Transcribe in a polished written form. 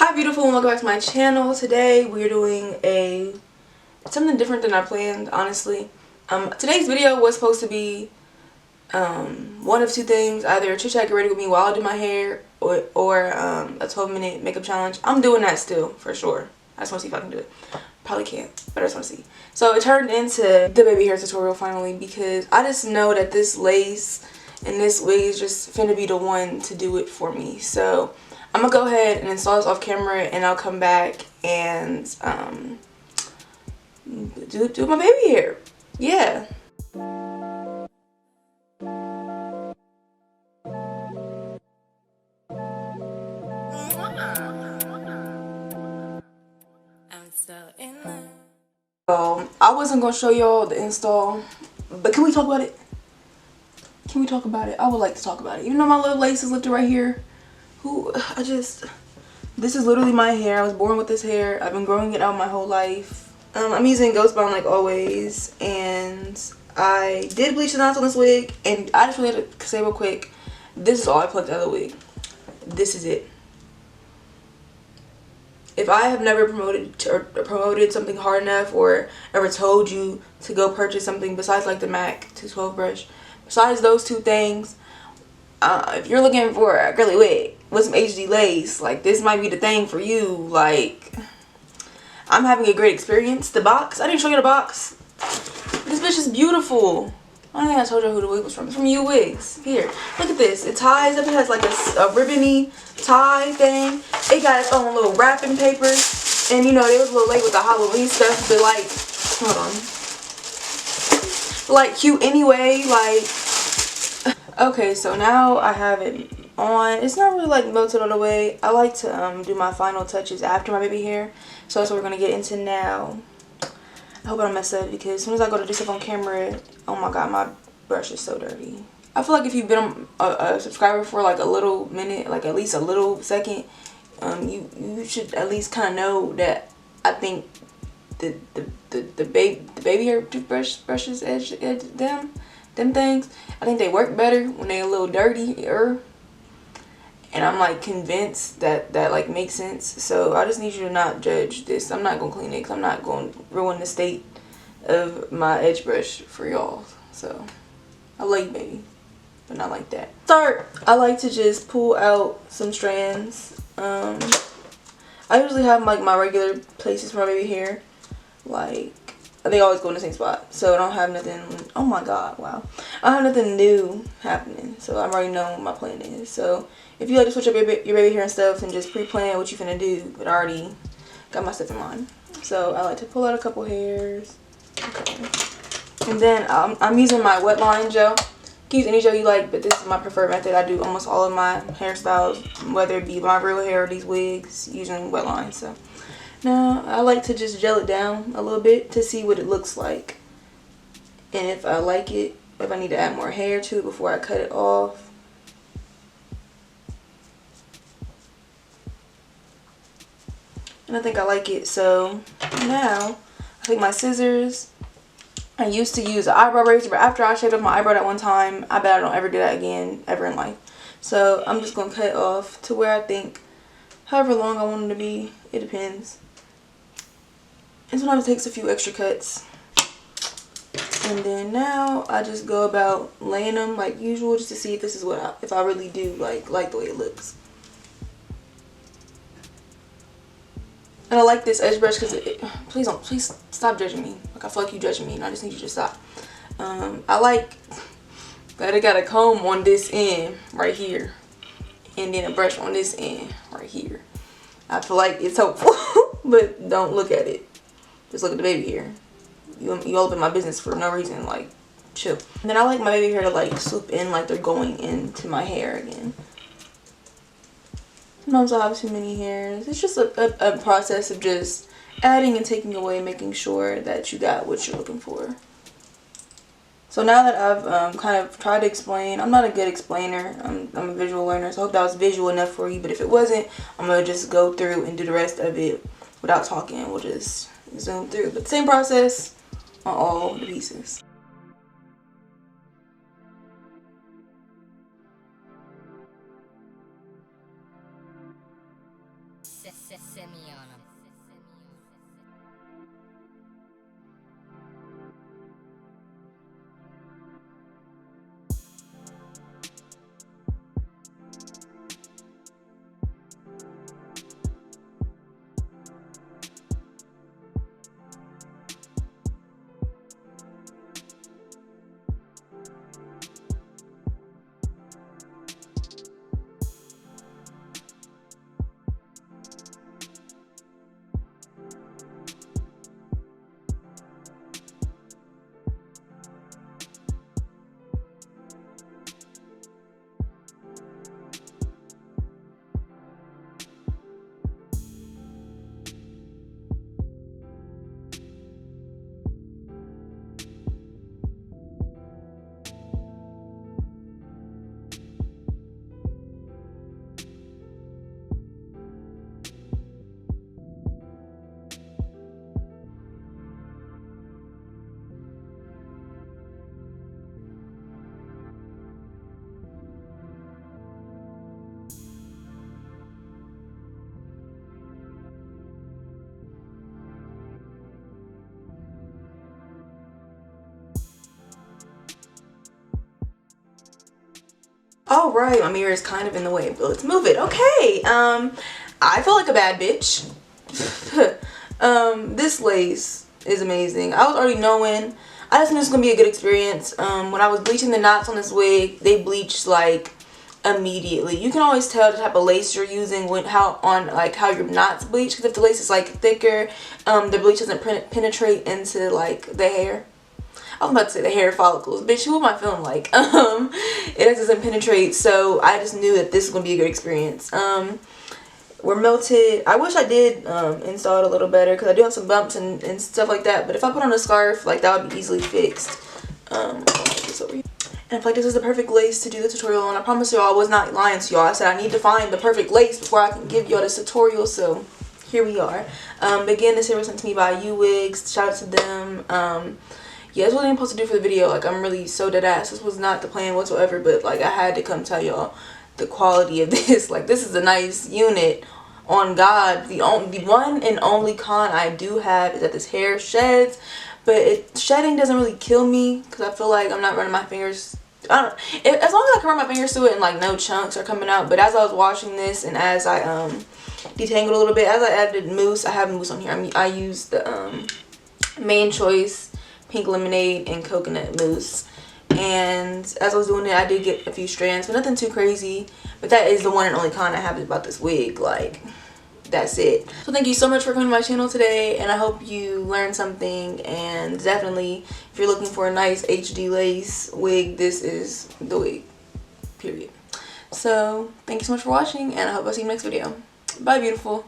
Hi beautiful, and welcome back to my channel. Today we're doing something different than I planned, honestly. Today's video was supposed to be one of two things: either a chit chat get ready with me while I do my hair, or a 12-minute makeup challenge. I'm doing that still for sure. I just want to see if I can do it. Probably can't, but I just want to see. So it turned into the baby hair tutorial finally, because I just know that this lace and this wig is just finna be the one to do it for me. So I'm gonna go ahead and install this off camera, and I'll come back and do my baby hair. Yeah. I wasn't gonna show y'all the install, but can we talk about it? Can we talk about it? I would like to talk about it. Even though my little lace is lifted right here. This is literally my hair. I was born with this hair. I've been growing it out my whole life. I'm using Ghost Bond like always, and I did bleach the knots on this wig, and I just really had to say real quick, this is all I plucked out of the wig. This is it. If I have never promoted something hard enough, or ever told you to go purchase something besides like the MAC 212 brush, besides those two things, if you're looking for a girly wig with some HD lace, like this might be the thing for you. Like, I'm having a great experience. The box, I didn't show you the box. This bitch is beautiful. I don't think I told you who the wig was from. It's from YooWigs. Here, look at this. It ties up. It has like a ribbony tie thing. It got its own little wrapping paper. And you know, they was a little late with the Halloween stuff, but like, hold on. Like, cute anyway. Like, okay, so now I have it on. It's not really like melted all the way. I like to do my final touches after my baby hair. So that's what we're gonna get into now. I hope I don't mess up, because as soon as I go to do stuff on camera, oh my god, my brush is so dirty. I feel like if you've been a subscriber for like a little minute, like at least a little second, you should at least kind of know that I think the baby hair brushes them things, I think they work better when they a little dirtier. And I'm like convinced that like makes sense. So I just need you to not judge this. I'm not gonna clean it, because I'm not gonna ruin the state of my edge brush for y'all. So I love you, baby, but not like that. I like to just pull out some strands. I usually have like my regular places for my baby hair. Like, they always go in the same spot, so I don't have nothing. Oh my god, wow, I have nothing new happening, so I already know what my plan is. So if you like to switch up your baby hair and stuff and just pre-plan what you're finna do, but I already got my stuff in mind. So I like to pull out a couple hairs. Okay. And then I'm using my wet line gel. You can use any gel you like, but this is my preferred method. I do almost all of my hairstyles, whether it be my real hair or these wigs, using wet line. So now I like to just gel it down a little bit to see what it looks like, and if I like it, if I need to add more hair to it before I cut it off. And I think I like it. So now I take my scissors. I used to use an eyebrow razor, but after I shaved off my eyebrow that one time, I bet I don't ever do that again ever in life. So I'm just gonna cut it off to where I think, however long I want it to be. It depends. And sometimes it takes a few extra cuts. And then now I just go about laying them like usual, just to see if this is if I really do like the way it looks. And I like this edge brush because please stop judging me. Like, I feel like you judging me, and I just need you to stop. I like that it got a comb on this end right here, and then a brush on this end right here. I feel like it's helpful, but don't look at it. Just look at the baby hair. You all up in my business for no reason. Like, chill. And then I like my baby hair to like swoop in like they're going into my hair again. Sometimes I have too many hairs. It's just a process of just adding and taking away, making sure that you got what you're looking for. So now that I've kind of tried to explain, I'm not a good explainer. I'm a visual learner, so I hope that was visual enough for you. But if it wasn't, I'm going to just go through and do the rest of it without talking. We'll just zoom through. But same process on all the pieces. Semi on 'em. All right, my mirror is kind of in the way, but let's move it. Okay, I feel like a bad bitch. This lace is amazing. I was already knowing. I just knew this was gonna be a good experience. When I was bleaching the knots on this wig, they bleached like immediately. You can always tell the type of lace you're using when how your knots bleach, because if the lace is like thicker, the bleach doesn't penetrate into like the hair. I was about to say the hair follicles. Bitch, who am I feeling like? It doesn't penetrate, so I just knew that this was going to be a good experience. We're melted. I wish I did install it a little better, because I do have some bumps and stuff like that. But if I put on a scarf, like, that would be easily fixed. This over here. And I feel like this is the perfect lace to do the tutorial on. I promise y'all I was not lying to y'all. I said I need to find the perfect lace before I can give y'all this tutorial, so here we are. Again, this hair was sent to me by YooWigs. Shout out to them. Yeah, that's what I'm supposed to do for the video. Like, I'm really so dead ass. This was not the plan whatsoever, but like, I had to come tell y'all the quality of this. Like, this is a nice unit. On God, the one and only con I do have is that this hair sheds, but shedding doesn't really kill me, because I feel like I'm not running my fingers. I don't. As long as I can run my fingers through it and like no chunks are coming out. But as I was washing this and as I detangled a little bit, as I added mousse, I have mousse on here. I used the Main Choice Pink Lemonade and Coconut Mousse, and as I was doing it, I did get a few strands, but nothing too crazy. But that is the one and only con I have about this wig. Like, that's it. So thank you so much for coming to my channel today, and I hope you learned something. And definitely, if you're looking for a nice HD lace wig, this is the wig, period. So thank you so much for watching, and I hope I'll see you next video. Bye, beautiful.